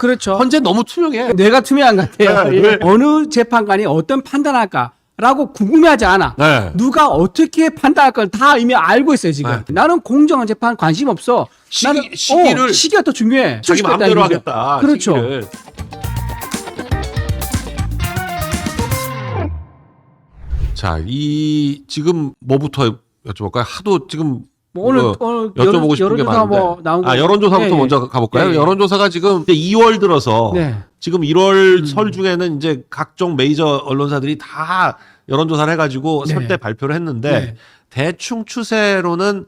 그렇죠. 헌재 너무 투명해. 내가 투명한 것 같아요. 네, 네. 어느 재판관이 어떤 판단할까라고 궁금해하지 않아. 네. 누가 어떻게 판단할 걸 다 이미 알고 있어요 지금. 네. 나는 공정한 재판 관심 없어. 나는 시기가 더 중요해. 자기 수십 대 마음대로 따위니까. 하겠다. 그렇죠. 시기를. 자, 지금 뭐부터 여쭤볼까요? 하도 지금 뭐 오늘 여쭤보고 싶은 게 여론조사 많은데. 뭐 나온 거. 여론조사부터 예, 예. 먼저 가볼까요? 예, 예. 여론조사가 지금 이제 2월 들어서 네. 지금 1월 설 중에는 이제 각종 메이저 언론사들이 다 여론조사를 해가지고 네. 설때 발표를 했는데 네. 대충 추세로는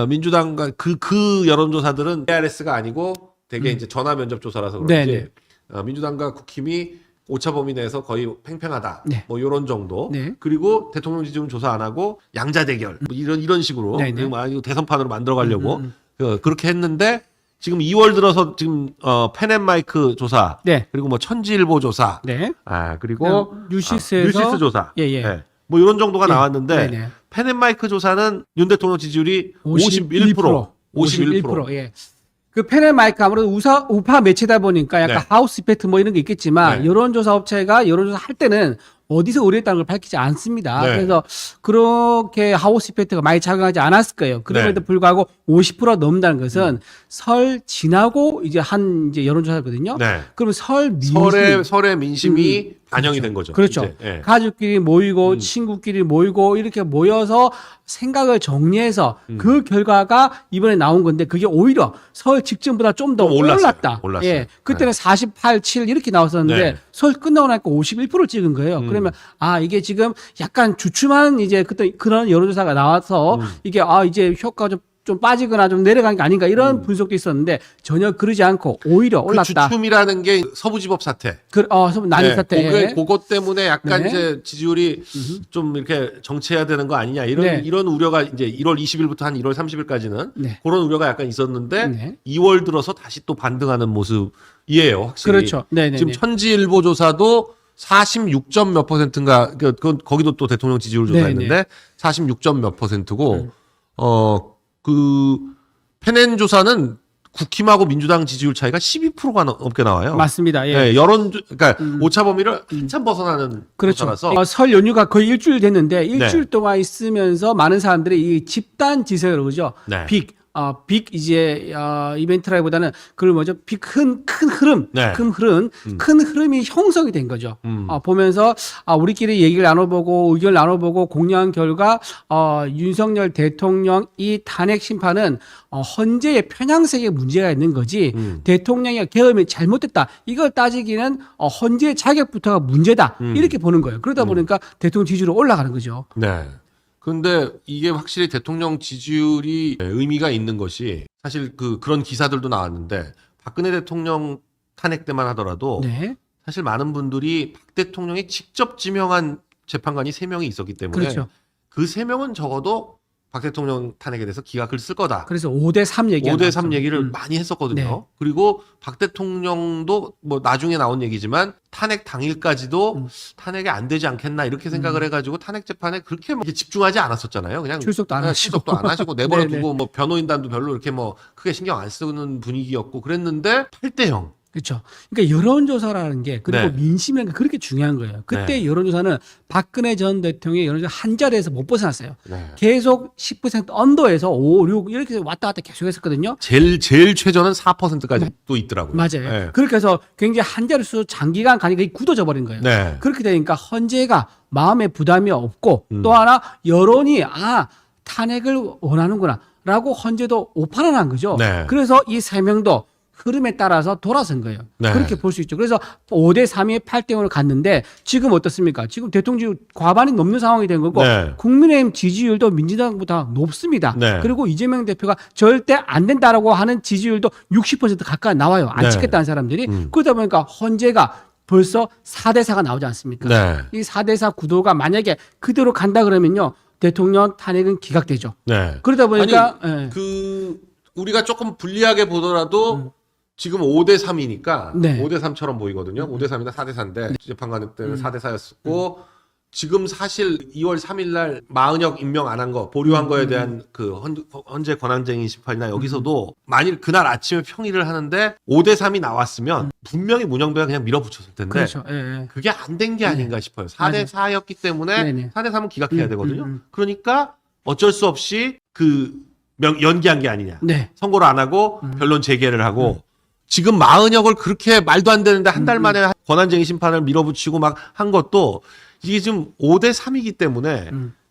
민주당과 그 여론조사들은 ARS가 아니고 되게 이제 전화 면접 조사라서 그런지 네, 네. 민주당과 국힘이 오차 범위 내에서 거의 팽팽하다. 네. 뭐 이런 정도. 네. 그리고 대통령 지지율 조사 안 하고 양자 대결 뭐 이런 식으로 네, 네. 이거 대선판으로 만들어 가려고 그렇게 했는데 지금 2월 들어서 지금 펜앤마이크 조사 네. 그리고 뭐 천지일보 조사 네. 그리고 뉴시스에서 뉴시스 조사 예, 예. 뭐 이런 정도가 예. 나왔는데 네, 네. 펜앤마이크 조사는 윤 대통령 지지율이 51%. 51%. 예. 그 펜앤마이크 아무래도 우파 매체다 보니까 약간 네. 하우스 이펙트 뭐 이런 게 있겠지만 네. 여론조사 업체가 여론조사 할 때는 어디서 의뢰했다는 걸 밝히지 않습니다. 네. 그래서 그렇게 하우스 이펙트가 많이 작용하지 않았을 거예요. 그럼에도 네. 불구하고 50% 넘는다는 것은 설 지나고 이제 여론조사거든요. 네. 그러면 설 민심 설의 민심이 반영이 된 거죠. 그렇죠. 이제. 예. 가족끼리 모이고 친구끼리 모이고 이렇게 모여서 생각을 정리해서 그 결과가 이번에 나온 건데 그게 오히려 설 직전보다 좀 더 좀 올랐어요. 올랐다. 올랐어요. 예. 그때는 48, 7 이렇게 나왔었는데 네. 설 끝나고 나니까 51% 찍은 거예요. 그러면 이게 지금 약간 주춤한 이제 그때 그런 여론조사가 나와서 이게 이제 효과가 좀 빠지거나 좀 내려간 게 아닌가 이런 분석도 있었는데 전혀 그러지 않고 오히려 그 올랐다. 주춤이라는 게 서부지법 사태. 난이 네, 사태. 그것 때문에 약간 네. 이제 지지율이 좀 이렇게 정체해야 되는 거 아니냐 네. 이런 우려가 이제 1월 20일부터 한 1월 30일까지는 네. 그런 우려가 약간 있었는데 네. 2월 들어서 다시 또 반등하는 모습이에요, 확실히. 그렇죠. 네네네. 지금 천지일보 조사도 46점 몇 %인가 그건 거기도 또 대통령 지지율 조사했는데 네네. 46점 몇 %고 그 펜앤 조사는 국힘하고 민주당 지지율 차이가 12%가 넘게 나와요. 맞습니다. 예. 네, 그러니까 오차 범위를 한참 벗어나는 그렇죠. 조사라서 설 연휴가 거의 일주일 됐는데 일주일 네. 동안 있으면서 많은 사람들이 이 집단 지세로 그죠? 네. 빅 이제 이벤트라기보다는 그걸 뭐죠? 빅 큰 흐름, 네. 큰 흐름이 형성이 된 거죠. 보면서 우리끼리 얘기를 나눠보고 의견을 나눠보고 공유한 결과 윤석열 대통령 이 탄핵 심판은 헌재의 편향성에 문제가 있는 거지 대통령의 계엄이 잘못됐다. 이걸 따지기는 헌재의 자격부터가 문제다. 이렇게 보는 거예요. 그러다 보니까 대통령 지지율이 올라가는 거죠. 네. 근데 이게 확실히 대통령 지지율이 의미가 있는 것이 사실 그런 기사들도 나왔는데 박근혜 대통령 탄핵 때만 하더라도 네. 사실 많은 분들이 박 대통령이 직접 지명한 재판관이 3명이 있었기 때문에 그렇죠. 그 3명은 적어도 박 대통령 탄핵에 대해서 기각을 쓸 거다. 그래서 5대3 얘기가 5대3 나왔죠. 얘기를 많이 했었거든요. 네. 그리고 박 대통령도 뭐 나중에 나온 얘기지만 탄핵 당일까지도 탄핵이 안 되지 않겠나 이렇게 생각을 해가지고 탄핵 재판에 그렇게 뭐 집중하지 않았었잖아요. 그냥 출석도 안 하시고. 출석도 안 하시고 내버려 네네. 두고 뭐 변호인단도 별로 이렇게 뭐 크게 신경 안 쓰는 분위기였고 그랬는데 8대0. 그렇죠. 그러니까 여론조사라는 게 그리고 네. 민심이라는 게 그렇게 중요한 거예요. 그때 네. 여론조사는 박근혜 전 대통령의 여론조사 한 자리에서 못 벗어났어요. 네. 계속 10% 언더에서 5, 6 이렇게 왔다 갔다 계속 했었거든요. 제일 최저는 4%까지 또 있더라고요. 맞아요. 네. 그렇게 해서 굉장히 한 자릿수 장기간 가니까 굳어져 버린 거예요. 네. 그렇게 되니까 헌재가 마음에 부담이 없고 또 하나 여론이 탄핵을 원하는구나 라고 헌재도 오판을 한 거죠. 네. 그래서 이 3명도 흐름에 따라서 돌아선 거예요. 네. 그렇게 볼 수 있죠. 그래서 5대3이 8대0으로 갔는데 지금 어떻습니까? 지금 대통령 과반이 넘는 상황이 된 거고 네. 국민의힘 지지율도 민주당보다 높습니다. 네. 그리고 이재명 대표가 절대 안 된다라고 하는 지지율도 60% 가까이 나와요. 안 네. 찍겠다는 사람들이. 그러다 보니까 헌재가 벌써 4대4가 나오지 않습니까? 네. 이 4대4 구도가 만약에 그대로 간다 그러면요. 대통령 탄핵은 기각되죠. 네. 그러다 보니까 아니, 우리가 조금 불리하게 보더라도 지금 5대3이니까 네. 5대3처럼 보이거든요. 5대3이나 4대4인데 재판관 때는 4대4였었고 지금 사실 2월 3일 날 마은혁 임명 안 한 거, 보류한 거에 대한 그 헌재 권한쟁의 심판이나 여기서도 만일 그날 아침에 평의를 하는데 5대 3이 나왔으면 분명히 문영배가 그냥 밀어붙였을 텐데 그렇죠. 예, 예. 그게 안 된 게 아닌가 싶어요. 4대 4였기 때문에 네네. 4대 3은 기각해야 되거든요. 그러니까 어쩔 수 없이 그 연기한 게 아니냐. 네. 선고를 안 하고 변론 재개를 하고 지금 마은혁을 그렇게 말도 안 되는데 한 달 만에 권한쟁의 심판을 밀어붙이고 막 한 것도 이게 지금 5대 3이기 때문에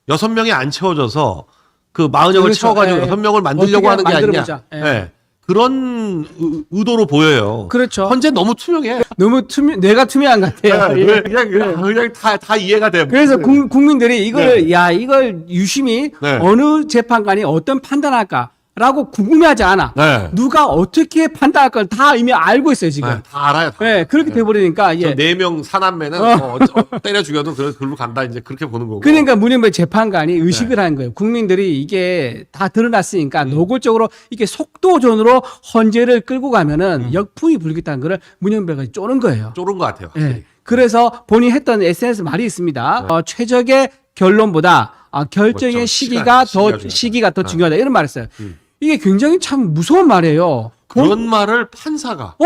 6명이 안 채워져서 그 마은혁을 그렇죠. 채워가지고 예. 6명을 만들려고 하는 게 아니냐. 만들어보자. 예. 예. 그런 의도로 보여요. 그렇죠. 헌재 너무 투명해. 너무 뇌가 투명한 것 같아요. 예. 그냥 다 이해가 돼. 그래서 국민들이 이걸 이걸 유심히 네. 어느 재판관이 어떤 판단할까라고 궁금해하지 않아. 네. 누가 어떻게 판단할 걸 다 이미 알고 있어요 지금. 네, 다 알아요. 다. 네, 그렇게 돼버리니까 이제 4명 사남매는 때려 죽여도 글로 간다 이제 그렇게 보는 거고. 그러니까 문현배 재판관이 의식을 하는 거예요. 국민들이 이게 다 드러났으니까 노골적으로 이게 속도전으로 헌재를 끌고 가면은 역풍이 불겠다는 거를 문현배가 쪼는 거예요. 쫄은 것 같아요. 예. 확실히. 그래서 본인이 했던 SNS 말이 있습니다. 최적의 결론보다 결정의 그렇죠. 시기가 중요하다. 시기가 더 중요하다 이런 말을 했어요. 이게 굉장히 참 무서운 말이에요. 그런 말을 판사가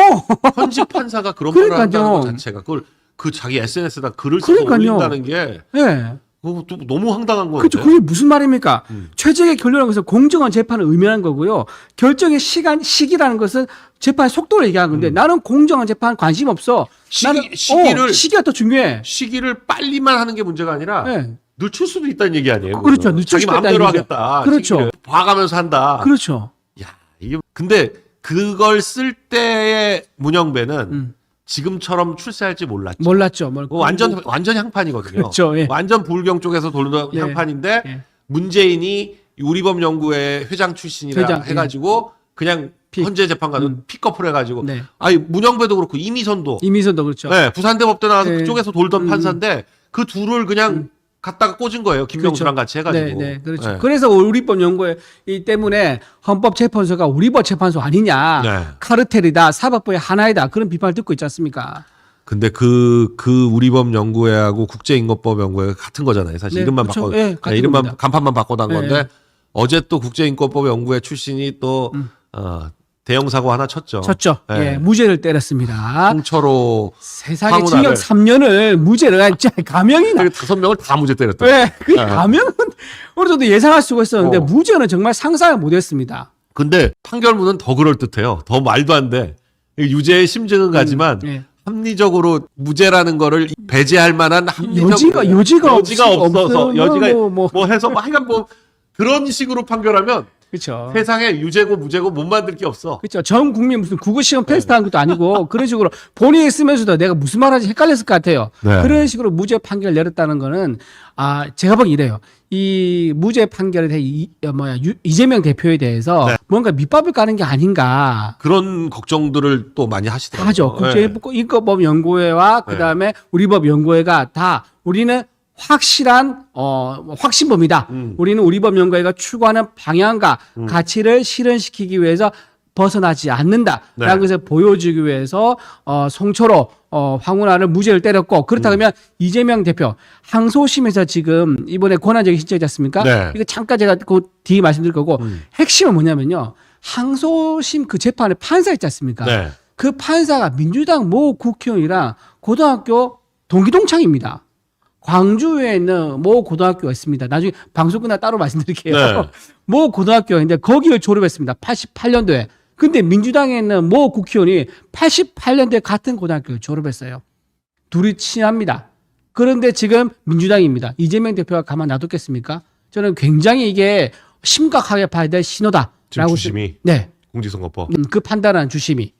현직 판사가 그런 말을 그러니까요. 한다는 것 자체가 그걸 그 자기 SNS에다 글을 써서 그러니까요. 올린다는 게 예. 그거 또 너무 황당한 거예요. 그렇죠. 그게 무슨 말입니까? 최적의 결론이라는 것은 공정한 재판을 의미하는 거고요. 결정의 시기라는 것은 재판의 속도를 얘기하는 건데 나는 공정한 재판 관심 없어. 나는 시기가 더 중요해. 시기를 빨리만 하는 게 문제가 아니라 예. 늦출 수도 있다는 얘기 아니에요. 그렇죠. 그거는. 늦출 자기 수도 있다는 마음대로 얘기죠. 하겠다. 그렇죠. 시기를 봐가면서 한다. 그렇죠. 야, 이게 근데 그걸 쓸 때의 문영배는 지금처럼 출세할지 몰랐죠. 몰랐죠. 그거 완전 향판이거든요. 그렇죠. 예. 완전 불경 쪽에서 돌던 예. 향판인데 예. 문재인이 우리법 연구회 회장 출신이라 해가지고 그냥 헌재 재판관은 픽업을 해가지고 네. 아니 문영배도 그렇고 이미선도 그렇죠. 네, 부산대법대 나와서 네. 그쪽에서 돌던 판사인데 그 둘을 그냥 갖다가 꽂은 거예요. 김명수랑 같이 해가지고. 네, 그렇죠. 네. 그래서 우리법 연구회 이 때문에 헌법재판소가 우리법 재판소 아니냐, 네. 카르텔이다, 사법부의 하나이다 그런 비판을 듣고 있지 않습니까? 근데 그 우리법 연구회하고 국제인권법 연구회가 같은 거잖아요. 사실 네, 이름만 그렇죠. 바꿔, 네, 같은 이름만 겁니다. 간판만 바꿔단 네. 건데 어제 또 국제인권법 연구회 출신이 또 대형 사고 하나 쳤죠. 네. 예, 무죄를 때렸습니다. 홍철호 세상에 징역 3년을 무죄를 진짜 감형이 나. 5명을 다 무죄 때렸다. 네, 그 감형은 어느 정도 예상할 수가 있었는데 무죄는 정말 상상을 못했습니다. 근데 판결문은 더 그럴 듯해요. 더 말도 안 돼. 유죄의 심증은 가지만 예. 합리적으로 무죄라는 거를 배제할 만한 합리적 여지가 없어서 여지가 뭐. 해서 하여간 그런 식으로 판결하면 그렇죠. 세상에 유죄고 무죄고 못 만들 게 없어. 그렇죠. 전 국민 무슨 국어 시험 테스트한 것도 아니고 그런 식으로 본인이 쓰면서도 내가 무슨 말하지 헷갈렸을 것 같아요. 네. 그런 식으로 무죄 판결 내렸다는 거는 제가 보기 이래요. 이 무죄 판결에 대해 이재명 대표에 대해서 네. 뭔가 밑밥을 까는 게 아닌가. 그런 걱정들을 또 많이 하시더라고요. 하죠. 국제인권법 연구회와 그다음에 우리법 연구회가 다 우리는 확실한 확신범이다. 우리는 우리법 연구회가 추구하는 방향과 가치를 실현시키기 위해서 벗어나지 않는다라는 네. 것을 보여주기 위해서 송철호 황운하를 무죄를 때렸고 그렇다면 이재명 대표 항소심에서 지금 이번에 권한쟁의 신청이지 않습니까? 네. 이거 잠깐 제가 그 뒤에 말씀드릴 거고 핵심은 뭐냐면요. 항소심 그 재판에 판사 있지 않습니까? 네. 그 판사가 민주당 모 국회의원이랑 고등학교 동기동창입니다. 광주에 있는 모 고등학교가 있습니다. 나중에 방송 끝나 따로 말씀드릴게요. 네. 모 고등학교인데 거기를 졸업했습니다. 88년도에. 근데 민주당에 있는 모 국회의원이 88년도에 같은 고등학교를 졸업했어요. 둘이 친합니다. 그런데 지금 민주당입니다. 이재명 대표가 가만 놔뒀겠습니까? 저는 굉장히 이게 심각하게 봐야 될 신호다. 지금 주심이 네. 공직선거법. 그 판단하는 주심이.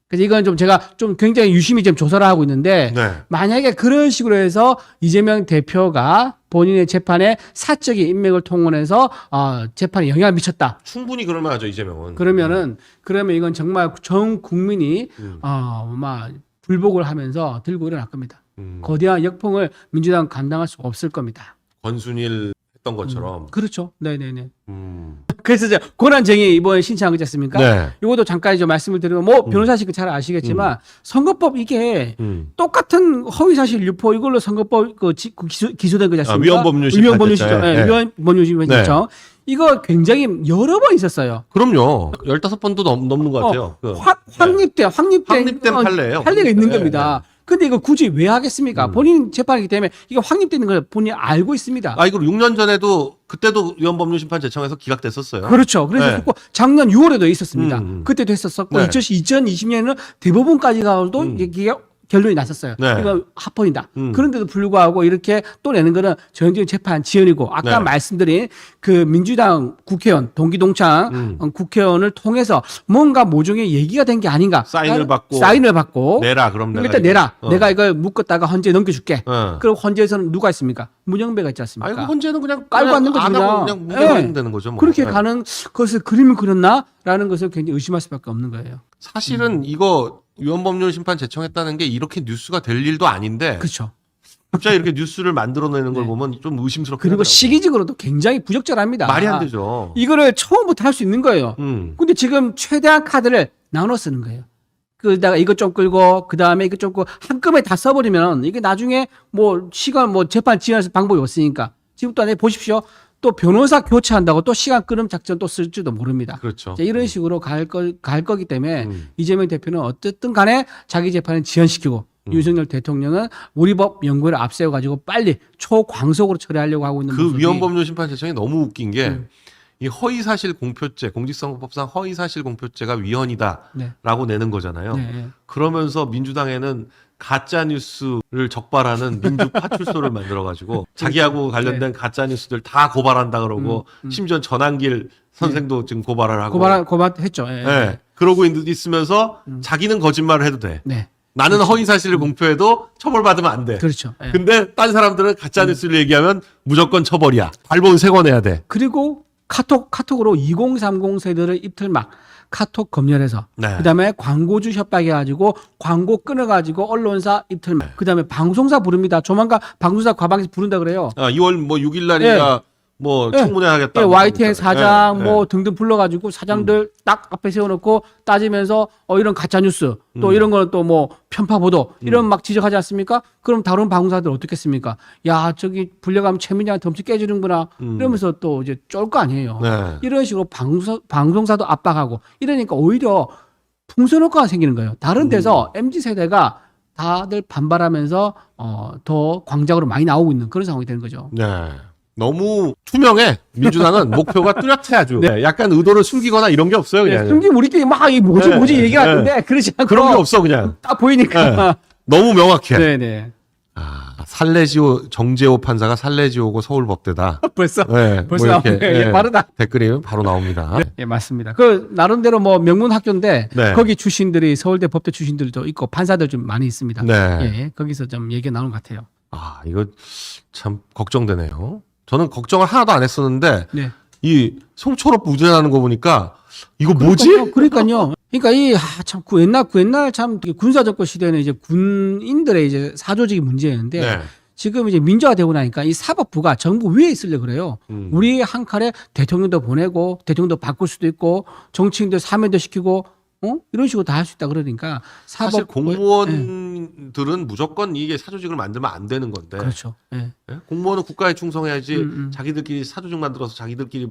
그래서 이건 좀 제가 좀 굉장히 유심히 좀 조사를 하고 있는데 네. 만약에 그런 식으로 해서 이재명 대표가 본인의 재판에 사적인 인맥을 통원해서 재판에 영향을 미쳤다. 충분히 그럴 만하죠 이재명은. 그러면 이건 정말 전 국민이 불복을 하면서 들고 일어날 겁니다. 거대한 역풍을 민주당 감당할 수가 없을 겁니다. 권순일 했던 것처럼. 그렇죠. 네네네. 음. 그래서 이제 권한쟁의 이번에 신청한 거지 않습니까? 네. 이것도 잠깐 좀 말씀을 드리면 뭐 변호사실 잘 아시겠지만 선거법 이게 똑같은 허위사실 유포 이걸로 선거법 기소된 거지 않습니까? 위헌법률 심판 네. 위헌법률 심판 신청. 이거 굉장히 여러 번 있었어요. 그럼요. 15번도 넘는 것 같아요. 확립된 판례예요. 판례가 있는 네, 겁니다. 근데 이거 굳이 왜 하겠습니까? 본인 재판이기 때문에 이게 확립되는 걸 본인이 알고 있습니다. 이거 6년 전에도 그때도 위헌법률 심판 제청에서 기각됐었어요. 그렇죠. 그래서 네. 작년 6월에도 있었습니다. 그때도 했었었고 네. 2020년에는 대법원까지 가도 이게 결론이 났었어요. 네. 이거 합헌이다. 그런데도 불구하고 이렇게 또 내는 거는 전형적인 재판 지연이고 아까 네. 말씀드린 그 민주당 국회의원 동기동창 국회의원을 통해서 뭔가 모종의 얘기가 된 게 아닌가. 사인을 받고 내라. 그럼 일단 내라. 내가 이걸 묶었다가 헌재 넘겨줄게. 어. 그럼 헌재에서는 누가 있습니까? 문영배가 있지 않습니까? 아이고 헌재는 그냥 깔고 앉는 거죠. 안 하고 그냥 묵혀놓으면 되는 거죠. 뭐. 그렇게 가는 것을 그림을 그렸나라는 것을 굉장히 의심할 수밖에 없는 거예요. 사실은 이거 위헌법률 심판 제청했다는 게 이렇게 뉴스가 될 일도 아닌데 그렇죠. 갑자기 이렇게 뉴스를 만들어내는 걸 보면 좀 의심스럽긴 그리고 하더라고요. 시기적으로도 굉장히 부적절합니다. 말이 안 되죠. 이거를 처음부터 할 수 있는 거예요. 근데 지금 최대한 카드를 나눠 쓰는 거예요. 그다가 이것 좀 끌고 그다음에 이것 좀 끌고 한꺼번에 다 써버리면 이게 나중에 뭐 시간 뭐 재판 지연할 방법이 없으니까 지금 또 안에 보십시오. 또 변호사 교체한다고 또 시간 끄는 작전 또 쓸지도 모릅니다. 그렇죠. 자, 이런 식으로 갈 거기 때문에 이재명 대표는 어쨌든 간에 자기 재판을 지연시키고 윤석열 대통령은 우리 법 연구를 앞세워 가지고 빨리 초광속으로 처리하려고 하고 있는 그 모습이 위헌법률 심판 제청이 너무 웃긴 게 이 허위사실 공표죄, 공직선거법상 허위사실 공표죄가 위헌이다라고 네. 내는 거잖아요. 네. 그러면서 민주당에는 가짜 뉴스를 적발하는 민주 파출소를 만들어가지고 자기하고 관련된 가짜 뉴스들 다 고발한다 그러고 심지어 전한길 선생도 지금 고발을 하고 고발했죠. 예. 네. 그러고 있으면서 자기는 거짓말을 해도 돼. 네. 나는 허위사실을 공표해도 처벌받으면 안 돼. 그렇죠. 예. 근데 딴 사람들은 가짜 뉴스를 얘기하면 무조건 처벌이야. 발본 3권 내야 돼. 그리고 카톡으로 2030 세대를 입틀막 카톡 검열해서 네. 그다음에 광고주 협박해가지고 광고 끊어가지고 언론사 입틀막 그다음에 방송사 부릅니다. 조만간 방송사 과방에서 부른다 그래요. 2월 뭐 6일 날인가 뭐 청문회 하겠다. 예, YTN 사장 예, 뭐 등등 불러가지고 사장들 딱 앞에 세워놓고 따지면서 이런 가짜 뉴스 또 이런 거는 또 뭐 편파 보도 이런 막 지적하지 않습니까? 그럼 다른 방송사들 어떻겠습니까? 야 저기 불려가면 최민희한테 엄청 깨지는구나 이러면서 또 이제 쫄 거 아니에요. 네. 이런 식으로 방송사도 압박하고 이러니까 오히려 풍선 효과가 생기는 거예요. 다른 데서 MZ 세대가 다들 반발하면서 더 광장으로 많이 나오고 있는 그런 상황이 되는 거죠. 네. 너무 투명해. 민주당은 목표가 뚜렷해 아주. 네. 약간 의도를 숨기거나 이런 게 없어요. 그냥. 숨기면 우리끼리 막 이 뭐지 얘기가 하는데 그러지 않고 그런 게 없어 그냥. 딱 보이니까. 너무 명확해. 네네. 살레지오 정재호 판사가 살레지오고 서울법대다. 벌써 네, 벌써 뭐 이렇게, 나오네. 예, 빠르다. 댓글이 바로 나옵니다. 예, 맞습니다. 그 나름대로 뭐 명문 학교인데 네. 거기 출신들이 서울대 법대 출신들도 있고 판사들 좀 많이 있습니다. 네. 예, 거기서 좀 얘기가 나오는 것 같아요. 이거 참 걱정되네요. 저는 걱정을 하나도 안 했었는데 네. 이 송철업 무죄라는 거 보니까 이거 뭐지? 그러니까요. 그러니까 참 그 옛날 참 군사 정권 시대에는 이제 군인들의 이제 사조직이 문제였는데 네. 지금 이제 민주화 되고 나니까 이 사법부가 정부 위에 있으려 그래요. 우리 한 칼에 대통령도 보내고 대통령도 바꿀 수도 있고 정치인들 사면도 시키고 이런 식으로 다 할 수 있다 그러니까 사실 공무원들은 무조건 이게 사조직을 만들면 안 되는 건데. 그렇죠. 예. 예? 공무원은 국가에 충성해야지. 자기들끼리 사조직 만들어서 자기들끼리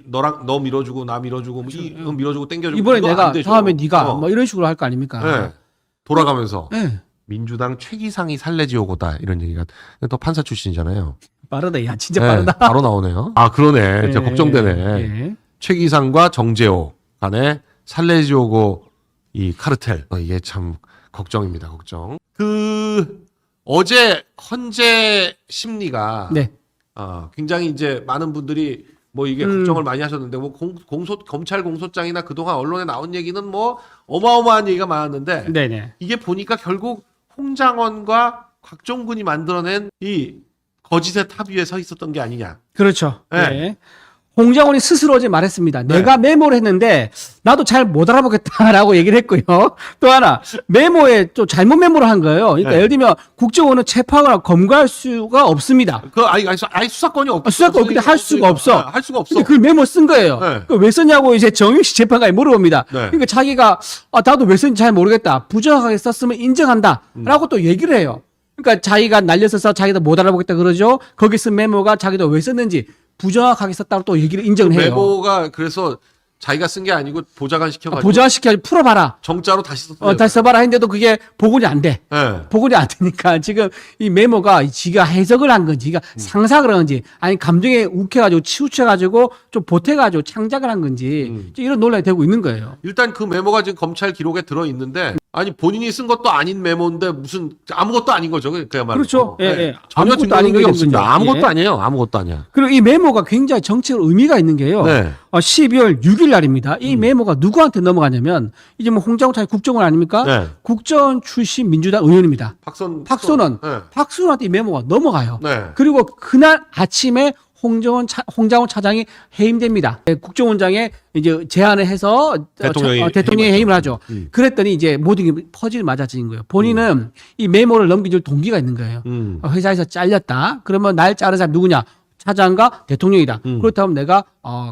너랑 너 밀어주고 나 밀어주고 뭐 이거 밀어주고 땡겨주고 이번에 이거 내가 안 되죠. 다음에 네가 뭐 이런 식으로 할 거 아닙니까? 네. 돌아가면서 예. 민주당 최기상이 살레지오고다 이런 얘기가 또 판사 출신이잖아요. 빠르다. 야 진짜 네, 빠르다. 바로 나오네요. 그러네. 진짜 걱정되네. 예. 최기상과 정재호 간의 살레지오고 이 카르텔. 이게 참 걱정입니다. 걱정. 어제 헌재 심리가 네. 굉장히 이제 많은 분들이 뭐 이게 걱정을 많이 하셨는데 뭐 검찰 공소장이나 그동안 언론에 나온 얘기는 뭐 어마어마한 얘기가 많았는데 네네. 이게 보니까 결국 홍장원과 곽종근이 만들어낸 이 거짓의 탑 위에 서 있었던 게 아니냐. 그렇죠. 네. 네. 홍장원이 스스로 어제 말했습니다. 네. 내가 메모를 했는데 나도 잘 못 알아보겠다라고 얘기를 했고요. 또 하나 메모에 또 잘못 메모를 한 거예요. 그러니까 네. 예를 들면 국정원은 체포하거나 검거할 수가 없습니다. 아니 수사권이 없. 수사권 근데 할 수가 없어. 할 수가 없어. 근데 그 메모 쓴 거예요. 네. 그왜 썼냐고 이제 정유식 재판관이 물어봅니다. 네. 그러니까 자기가 나도 왜 썼는지 잘 모르겠다. 부정확하게 썼으면 인정한다라고 또 얘기를 해요. 그러니까 자기가 날려서서 자기도 못 알아보겠다 그러죠. 거기 쓴 메모가 자기도 왜 썼는지 부정확하게 썼다고 또 얘기를 인정을 해요. 메모가 그래서 자기가 쓴 게 아니고 보좌관 시켜가지고 보좌시켜가지고 풀어봐라. 정자로 다시 썼어요. 다시 써봐라 했는데도 그게 복원이 안 돼. 네. 복원이 안 되니까 지금 이 메모가 지가 해석을 한 건지, 지가 상상을 한 건지, 아니 감정에 욱해가지고 치우쳐가지고 좀 보태가지고 창작을 한 건지 이런 논란이 되고 있는 거예요. 일단 그 메모가 지금 검찰 기록에 들어 있는데 아니 본인이 쓴 것도 아닌 메모인데 무슨 아무것도 아닌 거죠. 그야말로. 그렇죠. 예, 예. 전혀 아무것도 증거 아닌 능력이 게 없습니다. 됐습니다. 아무것도 예. 아니에요. 아무것도 아니야. 그리고 이 메모가 굉장히 정치적 의미가 있는 게요. 네. 12월 6일 날입니다. 이 메모가 누구한테 넘어가냐면 이제 뭐 홍장호 차기 국정원 아닙니까? 네. 국정원 출신 민주당 의원입니다. 박선원. 네. 박선원한테 이 메모가 넘어가요. 네. 그리고 그날 아침에 홍장호 차장이 해임됩니다. 국정원장에 이제 제안을 해서 대통령이 해임을 하죠. 그랬더니 이제 모든 게 퍼즐이 맞아진 거예요. 본인은 이 메모를 넘겨줄 동기가 있는 거예요. 회사에서 잘렸다. 그러면 날 자른 사람이 누구냐? 차장과 대통령이다. 그렇다면 내가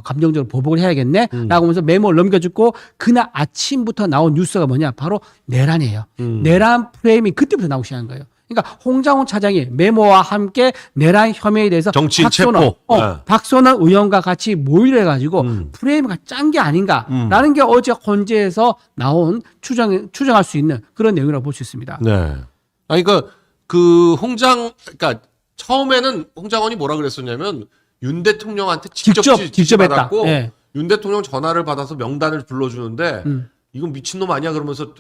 감정적으로 보복을 해야겠네. 라고 하면서 메모를 넘겨주고 그날 아침부터 나온 뉴스가 뭐냐? 바로 내란이에요. 내란 프레임이 그때부터 나오기 시작한 거예요. 그러니까 홍장훈 차장이 메모와 함께 내란 혐의에 대해서 정치인 체포. 박선원 의원과 같이 모의를 해가지고 프레임을 짠 게 아닌가라는 게 어제 헌재에서 나온 추정할 수 있는 그런 내용이라고 볼 수 있습니다. 네. 아니 그러니까 그러니까 처음에는 홍장원이 뭐라 그랬었냐면 윤 대통령한테 직접 했다. 받았고 네. 윤 대통령 전화를 받아서 명단을 불러주는데 이건 미친놈 아니야 그러면서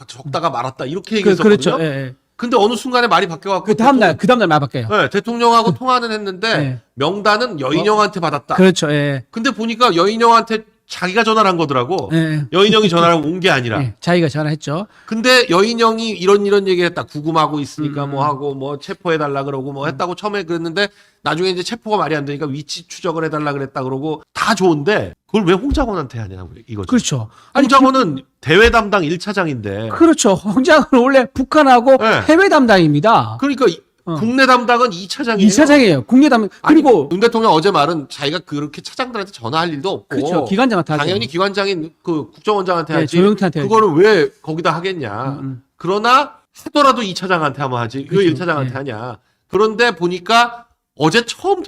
적다가 말았다 이렇게 얘기했었거든요. 그렇죠. 예. 근데 어느 순간에 말이 바뀌어갖고 그 다음날 말 바뀌어요. 네, 대통령하고 통화는 했는데 네. 명단은 여인영한테 받았다. 그렇죠. 예. 근데 보니까 여인영한테 자기가 전화를 한 거더라고. 예. 여인영이 전화를 온 게 아니라. 예. 자기가 전화했죠. 근데 여인영이 이런 얘기를 했다. 구금하고 있으니까 뭐 하고 뭐 체포해달라 그러고 뭐 했다고 처음에 그랬는데 나중에 이제 체포가 말이 안 되니까 위치 추적을 해달라 그랬다 그러고 다 좋은데 그걸 왜 홍장원한테 하냐 이거죠. 그렇죠. 홍장원은 대외 담당 1차장인데. 그렇죠. 홍장은 원래 북한하고 네. 해외 담당입니다. 그러니까 국내 담당은 2차장이에요. 2차장이에요. 국내 담당. 그리고 윤 대통령 어제 말은 자기가 그렇게 차장들한테 전화할 일도 없고 그렇죠. 기관장한테 하죠. 당연히 기관장인 그 국정원장한테 네, 하지. 조영태한테 그거를 왜 거기다 하겠냐. 그러나 하더라도 2차장한테 하면 하지. 왜 그렇죠. 1차장한테 네. 하냐. 그런데 보니까 어제 처음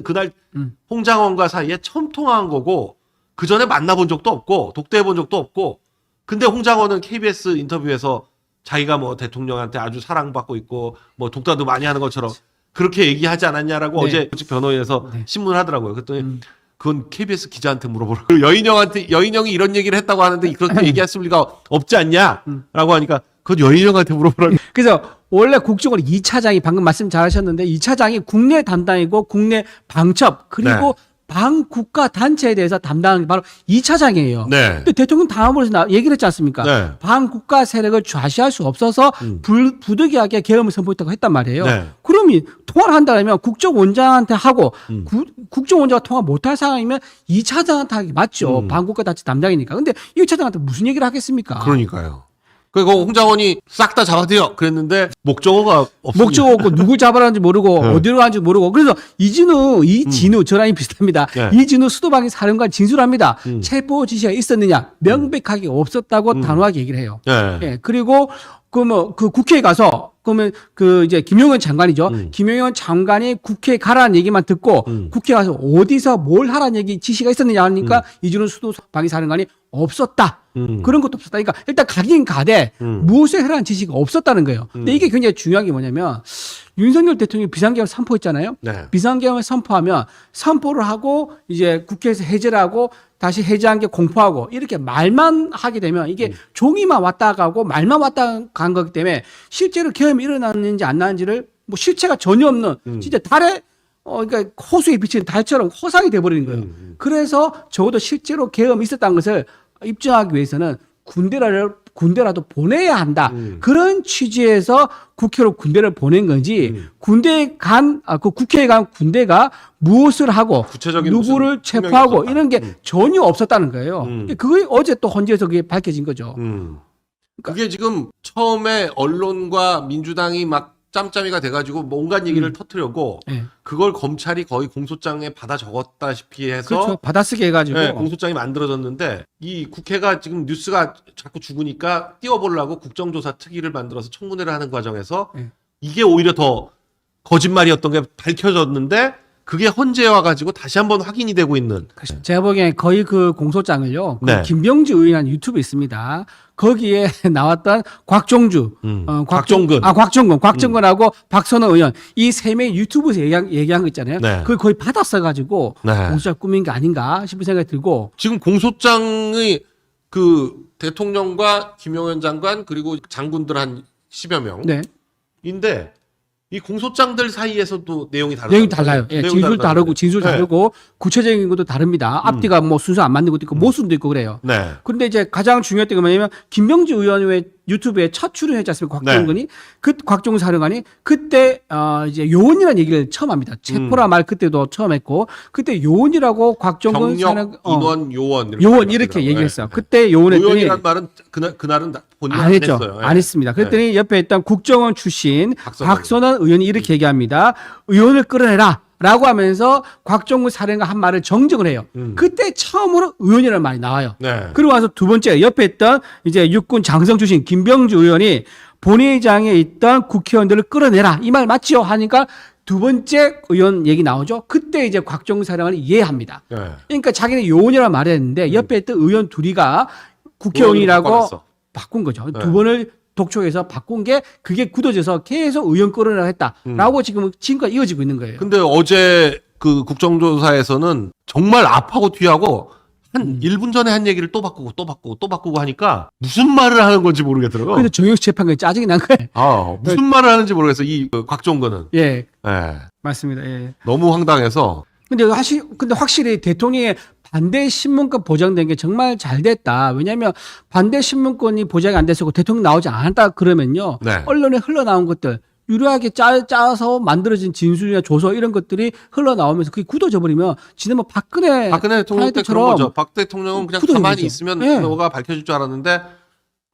그날 홍장원과 사이에 처음 통화한 거고 그 전에 만나본 적도 없고 독대해 본 적도 없고 근데 홍장원은 KBS 인터뷰에서 자기가 뭐 대통령한테 아주 사랑받고 있고 뭐 독다도 많이 하는 것처럼 그렇게 얘기하지 않았냐라고 네. 어제 변호인에서 네. 신문을 하더라고요. 그랬더니 그건 KBS 기자한테 물어보라고. 그 여인영이 이런 얘기를 했다고 하는데 그렇게 얘기했을 리가 없지 않냐라고 하니까 그건 여인영한테 물어보라고. 그래서 원래 국정원 2차장이 방금 말씀 잘하셨는데 2차장이 국내 담당이고 국내 방첩 그리고 반국가 단체에 대해서 담당하는 게 바로 2차장이에요. 네. 근데 대통령 다음으로 얘기를 했지 않습니까? 네. 반국가 세력을 좌시할 수 없어서 부득이하게 계엄을 선포했다고 했단 말이에요. 네. 그러면 통화를 한다면 국정원장한테 하고 국정원장과 통화 못할 상황이면 2차장한테 하기 맞죠. 반국가 단체 담당이니까. 근데 1차장한테 무슨 얘기를 하겠습니까? 그러니까요. 그리고 홍장원이 싹 다 잡아대요. 그랬는데 목적어가 없습니다. 목적 없고 누굴 잡아라는지 모르고 어디로 가는지 모르고 그래서 이진우 저랑이 비슷합니다. 네. 이진우 수도방위 사령관 진술합니다. 체포 지시가 있었느냐 명백하게 없었다고 단호하게 얘기를 해요. 네. 예, 그리고 그 국회에 가서 그러면 이제 김용현 장관이죠. 김용현 장관이 국회에 가라는 얘기만 듣고 국회에 가서 어디서 뭘 하라는 얘기 지시가 있었느냐 하니까 이준호 수도방위사령관이 없었다. 그런 것도 없었다. 그러니까 일단 가긴 가되 무엇을 해라는 지시가 없었다는 거예요. 근데 이게 굉장히 중요한 게 뭐냐면 윤석열 대통령이 비상계엄을 선포했잖아요. 네. 비상계엄을 선포하면 선포를 하고 이제 국회에서 해제를 하고 다시 해제한 게 공포하고 이렇게 말만 하게 되면 이게 종이만 왔다 가고 말만 왔다 간 거기 때문에 실제로 계엄이 일어났는지 안 나는지를 뭐 실체가 전혀 없는 진짜 달에 그러니까 호수에 비치는 달처럼 허상이 돼버리는 거예요. 그래서 적어도 실제로 계엄이 있었다는 것을 입증하기 위해서는 군대라도 보내야 한다. 그런 취지에서 국회로 군대를 보낸 건지 군대에 간 그 국회에 간 군대가 무엇을 하고 구체적인 누구를 무슨 성명이 체포하고 없었다. 이런 게 전혀 없었다는 거예요. 그게 어제 또 헌재에서 그게 밝혀진 거죠. 그게 지금 처음에 언론과 민주당이 막 짬짬이가 돼가지고 뭐 온갖 얘기를 터뜨려고 네. 그걸 검찰이 거의 공소장에 받아 적었다시피 해서 그렇죠. 받아쓰게 해가지고 네, 공소장이 만들어졌는데 이 국회가 지금 뉴스가 자꾸 죽으니까 띄워보려고 국정조사 특위를 만들어서 청문회를 하는 과정에서 네. 이게 오히려 더 거짓말이었던 게 밝혀졌는데 그게 헌재에 와가지고 다시 한번 확인이 되고 있는. 제가 보기엔 거의 그 공소장을요. 그 네. 김병지 의원이라는 유튜브 있습니다. 거기에 나왔던 곽종주, 곽종근. 곽종근하고 박선호 의원 이 세 명이 유튜브에서 얘기한 거 있잖아요. 네. 그걸 거의 받았어가지고 네. 공소장 꾸민 게 아닌가 싶은 생각이 들고. 지금 공소장의 그 대통령과 김용현 장관 그리고 장군들 한 10여 네. 명인데 이 공소장들 사이에서도 내용이 다르다. 내용이 달라요. 예, 내용이 진술 다르고 진술 네. 다르고 구체적인 것도 다릅니다. 앞뒤가 뭐 순서 안 맞는 것도 있고 모순도 있고 그래요. 네. 그런데 이제 가장 중요했던 게 뭐냐면 김병지 의원의 유튜브에 첫 출연했지 않습니까? 곽종근이 그 곽종근 사령관이 그때 이제 요원이라는 얘기를 처음 합니다. 체포라 말 그때도 처음 했고 그때 요원이라고 곽종근 경력 인원 요원 요원 이렇게 얘기했어요. 그때 요원했더니 요원이란 말은 그날은 본인이 안 했죠. 했어요. 안 했습니다. 그랬더니 옆에 있던 국정원 출신 박선원. 박선원 의원이 이렇게 얘기합니다. 의원을 끌어내라. 라고 하면서 곽종근 사령관 한 말을 정정을 해요. 그때 처음으로 의원이라는 말이 나와요. 네. 그리고 와서 두 번째 옆에 있던 이제 육군 장성 출신 김병주 의원이 본회의장에 있던 국회의원들을 끌어내라. 이 말 맞죠? 하니까 두 번째 의원 얘기 나오죠. 그때 이제 곽종근 사령관이 이해합니다. 네. 그러니까 자기는 요원이라고 말했는데 옆에 있던 의원 둘이가 국회의원이라고 바꿨어. 바꾼 거죠. 네. 두 번을 독촉해서 바꾼 게 그게 굳어져서 계속 의원 끌어내라 했다라고 지금 지금까지 이어지고 있는 거예요. 근데 어제 그 국정조사에서는 정말 앞하고 뒤하고 한 1분 전에 한 얘기를 또 바꾸고 또 바꾸고 또 바꾸고 하니까 무슨 말을 하는 건지 모르겠더라고. 그래서 정영식 재판관이 짜증이 난 거예요. 무슨 말을 하는지 모르겠어. 이 곽종근은. 예, 예. 맞습니다. 예. 너무 황당해서. 근데 확실히 대통령의 반대 신문권 보장된 게 정말 잘 됐다. 왜냐하면 반대 신문권이 보장이 안 됐었고 대통령 나오지 않았다 그러면요. 네. 언론에 흘러나온 것들 유리하게 짜서 만들어진 진술이나 조서 이런 것들이 흘러나오면서 그게 굳어져 버리면 지난번 박근혜 대통령 때 그런 거죠. 박 대통령은 그냥 굳어진 가만히 거죠. 있으면 네. 뭐가 밝혀질 줄 알았는데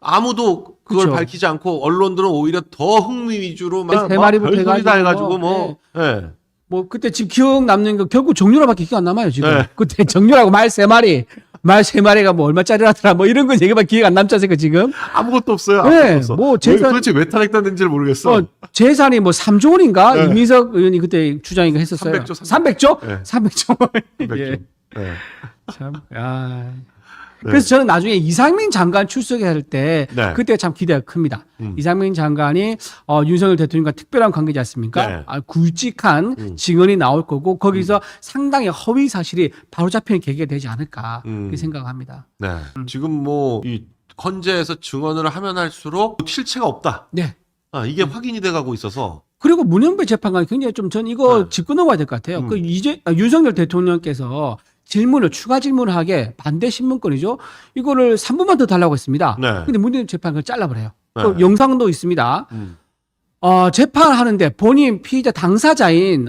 아무도 그걸 그쵸. 밝히지 않고 언론들은 오히려 더 흥미 위주로 막 세 마리부터 별소리 다 해가지고 해가지고 뭐. 예. 뭐 그때 지금 기억 남는 거 결국 정유라밖에 기억 안 남아요 지금. 네. 그때 정유라고 말 세 마리가 뭐 얼마짜리라더라 뭐 이런 건 얘기만 기억 안 남지 않습니까 지금? 아무것도 없어요. 네, 아무것도 없어. 뭐 재산- 도대체 왜 탄핵됐는지를 모르겠어. 재산이 뭐 3조 원인가 네. 이민석 의원이 그때 주장인가 했었어요. 300조? 300조? 네. 300조. 예. 네. 참. 야. 그래서 저는 나중에 이상민 장관 출석할 때 네. 그때 참 기대가 큽니다. 이상민 장관이 윤석열 대통령과 특별한 관계지 않습니까? 네. 굵직한 증언이 나올 거고 거기서 상당히 허위 사실이 바로 잡히는 계기가 되지 않을까 그렇게 생각합니다. 네. 지금 뭐 이 헌재에서 증언을 하면 할수록 실체가 없다. 네. 이게 확인이 돼가고 있어서. 그리고 문현배 재판관이 굉장히 좀 전 이거 네. 짚고 넘어야 될 것 같아요. 그 윤석열 대통령께서 추가 질문을 하게 반대 신문권이죠. 이거를 3분만 더 달라고 했습니다. 네. 근데 문현배 재판관을 잘라버려요. 네. 또 영상도 있습니다. 재판하는데 본인 피의자 당사자인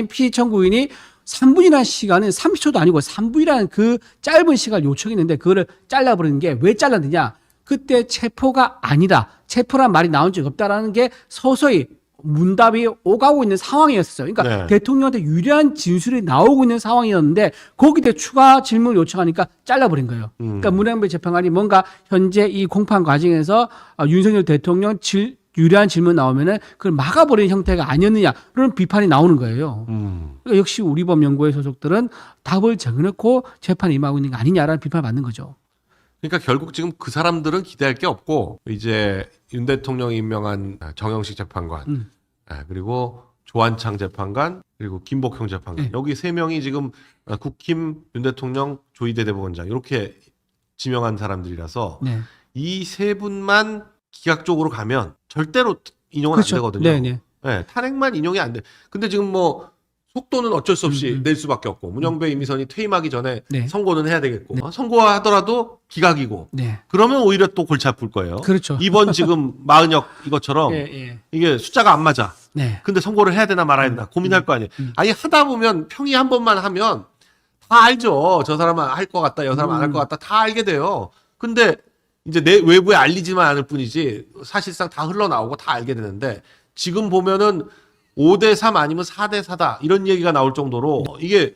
피의 청구인이 3분이라는 시간은 30초도 아니고 3분이라는 그 짧은 시간을 요청했는데 그거를 잘라버리는 게 왜 잘랐느냐? 그때 체포가 아니다. 체포란 말이 나온 적 없다라는 게 서서히 문답이 오가고 있는 상황이었어요. 그러니까 네. 대통령한테 유리한 진술이 나오고 있는 상황이었는데 거기에 추가 질문을 요청하니까 잘라버린 거예요. 그러니까 문현배 재판관이 뭔가 현재 이 공판 과정에서 윤석열 대통령 유리한 질문 나오면은 그걸 막아버리는 형태가 아니었느냐 그런 비판이 나오는 거예요. 그러니까 역시 우리법 연구회 소속들은 답을 정해놓고 재판에 임하고 있는 게 아니냐라는 비판을 받는 거죠. 그러니까 결국 지금 그 사람들은 기대할 게 없고 이제 윤 대통령이 임명한 정영식 재판관 그리고 조한창 재판관 그리고 김복형 재판관 여기 세 명이 지금 국힘 윤 대통령 조희대 대법원장 이렇게 지명한 사람들이라서 네. 이 세 분만 기각적으로 가면 절대로 인용은 그렇죠. 안 되거든요. 네네. 네, 탄핵만 인용이 안 돼. 근데 지금 뭐 속도는 어쩔 수 없이 낼 수밖에 없고 문영배 이미선이 퇴임하기 전에 네. 선고는 해야 되겠고 선고하더라도 기각이고 네. 그러면 오히려 또 골치 아플 거예요. 그렇죠. 이번 지금 마은혁 이것처럼 예, 예. 이게 숫자가 안 맞아. 네. 근데 선고를 해야 되나 말아야 되나 고민할 거 아니에요. 아니 하다 보면 평이 한 번만 하면 다 알죠. 저 사람은 할 것 같다, 저 사람은 안 할 것 같다 다 알게 돼요. 근데 이제 내 외부에 알리지만 않을 뿐이지 사실상 다 흘러나오고 다 알게 되는데 지금 보면은 5대3 아니면 4대4다 이런 얘기가 나올 정도로 이게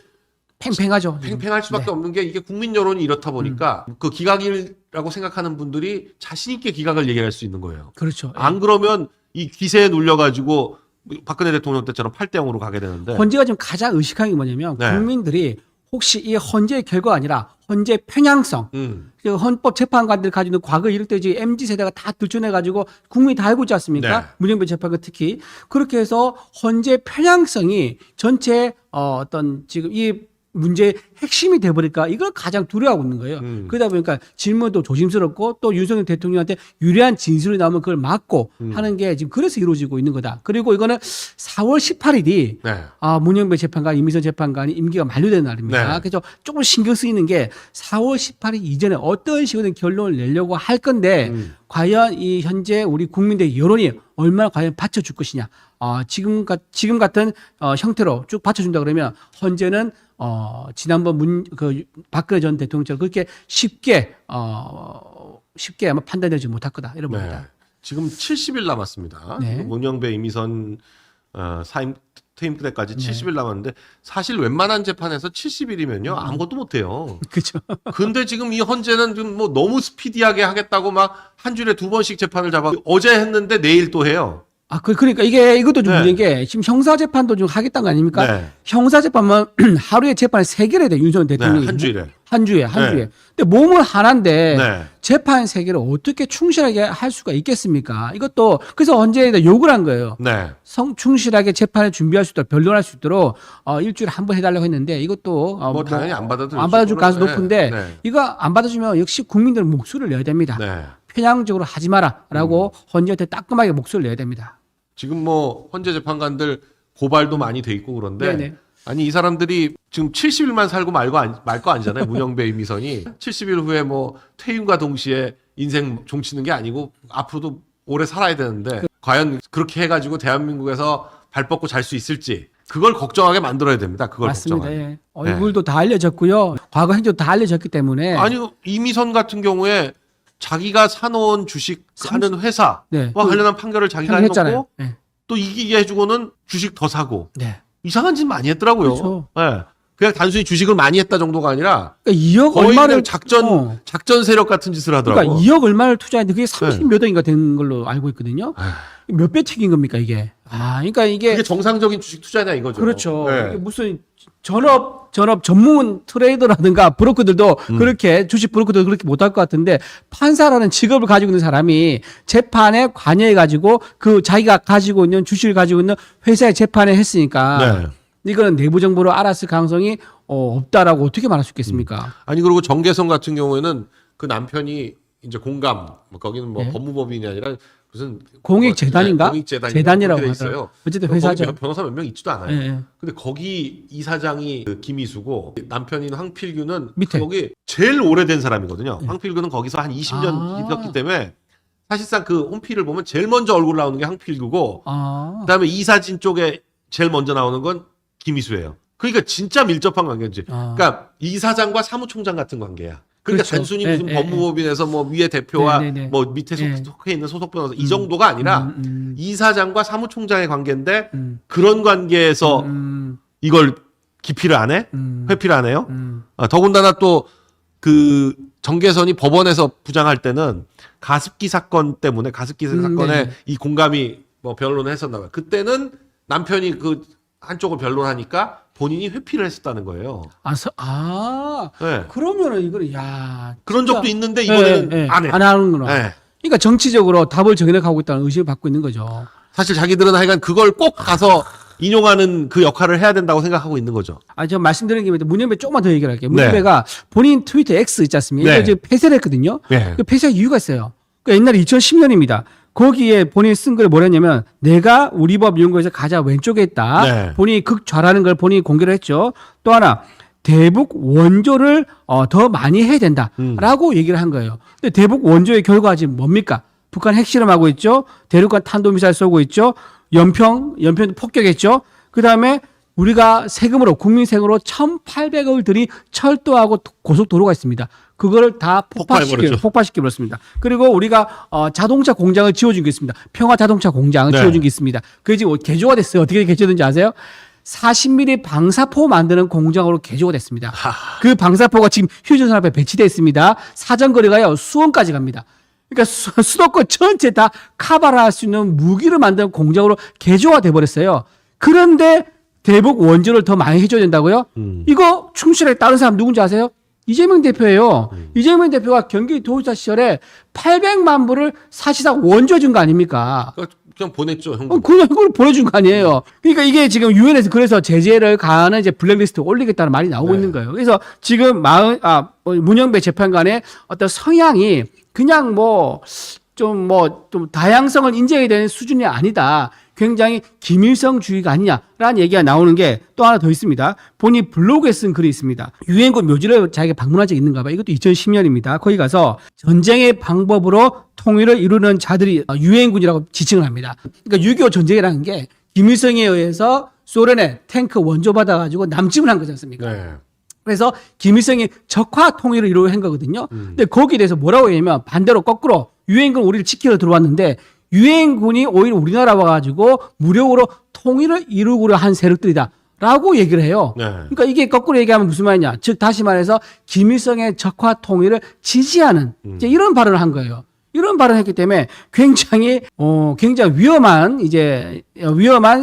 팽팽하죠. 지금. 팽팽할 수밖에 네. 없는 게 이게 국민 여론이 이렇다 보니까 그 기각이라고 생각하는 분들이 자신 있게 기각을 얘기할 수 있는 거예요. 그렇죠. 안 그러면 이 기세에 눌려가지고 박근혜 대통령 때처럼 8대0으로 가게 되는데 헌재가 지금 가장 의식한 게 뭐냐면 네. 국민들이 혹시 이 헌재의 결과가 아니라 헌재 편향성, 그 헌법 재판관들 가지고 있는 과거 이럴 때 이제 MZ 세대가 다 들춰내가지고 국민이 다 알고 있지 않습니까? 네. 문영배 재판관 특히 그렇게 해서 헌재 편향성이 전체 어떤 지금 이 문제의 핵심이 돼버릴까 이걸 가장 두려워하고 있는 거예요. 그러다 보니까 질문도 조심스럽고 또 윤석열 대통령한테 유리한 진술이 나오면 그걸 막고 하는 게 지금 그래서 이루어지고 있는 거다. 그리고 이거는 4월 18일이 네. 문영배 재판관, 이미선 재판관이 임기가 만료되는 날입니다. 네. 그래서 조금 신경 쓰이는 게 4월 18일 이전에 어떤 식으로 결론을 내려고 할 건데 과연 이 현재 우리 국민들의 여론이 얼마나 과연 받쳐줄 것이냐. 지금 같은 형태로 쭉 받쳐준다 그러면 헌재는 지난번 박근혜 전 대통령처럼 그렇게 쉽게 아마 판단되지 못할 거다 이런 네. 겁니다. 지금 70일 남았습니다. 네. 문영배 이미선 퇴임 때까지 네. 70일 남았는데 사실 웬만한 재판에서 70일이면요 아무것도 못해요. 그렇죠. 근데 지금 이 헌재는 좀 뭐 너무 스피디하게 하겠다고 막 한 주일에 2번씩 재판을 잡아 어제 했는데 내일 또 해요. 그러니까 이것도 좀 네. 문제인 게 지금 형사재판도 좀 하겠다는 거 아닙니까? 네. 형사재판만 하루에 재판을 3개를 해야 돼, 윤석열 대통령이. 네, 한 주일에. 한 주에. 네. 근데 몸은 하나인데 네. 재판 3개를 어떻게 충실하게 할 수가 있겠습니까? 이것도 그래서 헌재에다 욕을 한 거예요. 네. 충실하게 재판을 준비할 수 있도록 변론할 수 있도록 일주일에 한 번 해달라고 했는데 이것도 뭐 당연히 안 받아들일 안 받아줄 가능성이 네. 높은데 네. 이거 안 받아주면 역시 국민들은 목소리를 내야 됩니다. 네. 편향적으로 하지 마라라고 헌재한테 따끔하게 목소리를 내야 됩니다. 지금 뭐 헌재 재판관들 고발도 많이 돼 있고 그런데 네네. 아니 이 사람들이 지금 70일만 살고 말 거 아니잖아요. 문영배 이미선이 70일 후에 뭐 퇴임과 동시에 인생 종치는 게 아니고 앞으로도 오래 살아야 되는데 과연 그렇게 해가지고 대한민국에서 발 뻗고 잘 수 있을지 그걸 걱정하게 만들어야 됩니다. 그걸 맞습니다. 걱정하게. 예. 얼굴도 다 알려졌고요. 과거 행적도 다 알려졌기 때문에 아니 이미선 같은 경우에 자기가 사놓은 주식 하는 회사와 네. 관련한 판결을 자기가 했잖아요. 해놓고 네. 또 이기게 해주고는 주식 더 사고 네. 이상한 짓 많이 했더라고요. 그렇죠. 네. 그냥 단순히 주식을 많이 했다 정도가 아니라 그러니까 2억 거의 얼마를 그냥 작전 세력 같은 짓을 하더라고. 그러니까 2억 얼마를 투자했는데 그게 30 네. 몇 억인가 된 걸로 알고 있거든요. 몇 배 튀긴 겁니까 이게? 그러니까 이게 그게 정상적인 주식 투자냐 이거죠. 그렇죠. 네. 이게 무슨 전업 전문 트레이더라든가 브로커들도 그렇게 주식 브로커도 그렇게 못할 것 같은데 판사라는 직업을 가지고 있는 사람이 재판에 관여해 가지고 그 자기가 가지고 있는 주식을 가지고 있는 회사의 재판에 했으니까 네. 이거는 내부 정보로 알았을 가능성이 없다라고 어떻게 말할 수 있겠습니까? 아니 그리고 정계성 같은 경우에는 그 남편이 이제 공감 뭐 거기는 뭐 네. 법무법인이 아니라 무슨 공익재단인가? 공익재단인가 재단이라고 그렇게 돼 하더라고요. 있어요. 어쨌든 거기 회사죠. 변호사 몇 명 있지도 않아요. 예, 예. 근데 거기 이사장이 그 김희수고 남편인 황필규는 밑에. 거기 제일 오래된 사람이거든요. 황필규는 거기서 한 20년 아. 있었기 때문에 사실상 그 홈피를 보면 제일 먼저 얼굴 나오는 게 황필규고 그다음에 이사진 쪽에 제일 먼저 나오는 건 김희수예요. 그러니까 진짜 밀접한 관계지. 그러니까 이사장과 사무총장 같은 관계야. 그러니까 그렇죠. 단순히 예, 무슨 예, 법무법인에서 뭐 위에 대표와 네, 네, 네. 뭐 밑에 예. 속해 있는 소속 변호사 이 정도가 아니라 이사장과 사무총장의 관계인데 그런 관계에서 이걸 기피를 안 해? 회피를 안 해요? 더군다나 또 그 정계선이 법원에서 부장할 때는 가습기 사건 때문에 가습기 사건에 네. 이 공감이 뭐 변론을 했었나 봐요. 그때는 남편이 그 한쪽을 변론하니까 본인이 회피를 했었다는 거예요. 네. 그러면은 이거는 야 그런 진짜- 적도 있는데 이번에는 예, 예. 안 해. 안 하는구나. 네. 그러니까 정치적으로 답을 정해가고 있다는 의심을 받고 있는 거죠. 사실 자기들은 하여간 그걸 꼭 가서 인용하는 그 역할을 해야 된다고 생각하고 있는 거죠. 제가 말씀드린 김에 문현배 조금만 더 얘기를 할게요. 네. 문현배가 본인 트위터 X 있지 않습니까? 네. 이거 지금 폐쇄를 했거든요. 네. 그 폐쇄 이유가 있어요. 그 옛날에 2010년입니다. 거기에 본인이 쓴 글에 뭐랬냐면 내가 우리 법 연구에서 가장 왼쪽에 있다. 네. 본인이 극좌라는 걸 본인이 공개를 했죠. 또 하나 대북 원조를 더 많이 해야 된다라고 얘기를 한 거예요. 근데 대북 원조의 결과가 지금 뭡니까? 북한 핵실험하고 있죠. 대륙간 탄도미사일 쏘고 있죠. 연평도 폭격했죠. 그다음에 우리가 세금으로 국민 세금으로 1,800억을 들이 철도하고 고속도로가 있습니다. 그거를 다 폭파시켜 버렸습니다. 그리고 우리가 자동차 공장을 지어준 게 있습니다. 평화 자동차 공장을 네. 지어준 게 있습니다. 그게 지금 개조가 됐어요. 어떻게 개조된지 아세요? 40mm 방사포 만드는 공장으로 개조가 됐습니다. 그 방사포가 지금 휴전선 앞에 배치되어 있습니다. 사정거리가요 수원까지 갑니다. 그러니까 수도권 전체 다 카바를 할 수 있는 무기를 만드는 공장으로 개조가 돼버렸어요. 그런데 대북 원조를 더 많이 해줘야 된다고요? 이거 충실하게 따른 사람 누군지 아세요? 이재명 대표예요. 이재명 대표가 경기도지사 시절에 800만 불을 사실상 원조 준 거 아닙니까? 그냥 보냈죠, 형. 그냥 이걸 보내준 거 아니에요. 그러니까 이게 지금 유엔에서 그래서 제재를 가하는 이제 블랙리스트 올리겠다는 말이 나오고 있는 거예요. 그래서 지금 문영배 재판관의 어떤 성향이 그냥 좀 다양성을 인정해야 되는 수준이 아니다. 굉장히 김일성주의가 아니냐라는 얘기가 나오는 게 또 하나 더 있습니다. 본인 블로그에 쓴 글이 있습니다. 유엔군 묘지를 자기가 방문한 적이 있는가 봐요. 이것도 2010년입니다. 거기 가서 전쟁의 방법으로 통일을 이루는 자들이 유엔군이라고 지칭을 합니다. 그러니까 6.25 전쟁이라는 게 김일성에 의해서 소련의 탱크 원조 받아가지고 남침을 한 거지 않습니까? 네. 그래서 김일성이 적화 통일을 이루려 한 거거든요. 근데 거기에 대해서 뭐라고 얘기하면 반대로 거꾸로 유엔군 우리를 지키러 들어왔는데 유엔군이 오히려 우리나라 와가지고 무력으로 통일을 이루고려 한 세력들이다라고 얘기를 해요. 네. 그러니까 이게 거꾸로 얘기하면 무슨 말이냐. 즉 다시 말해서 김일성의 적화 통일을 지지하는 이제 이런 발언을 한 거예요. 이런 발언을 했기 때문에 굉장히 위험한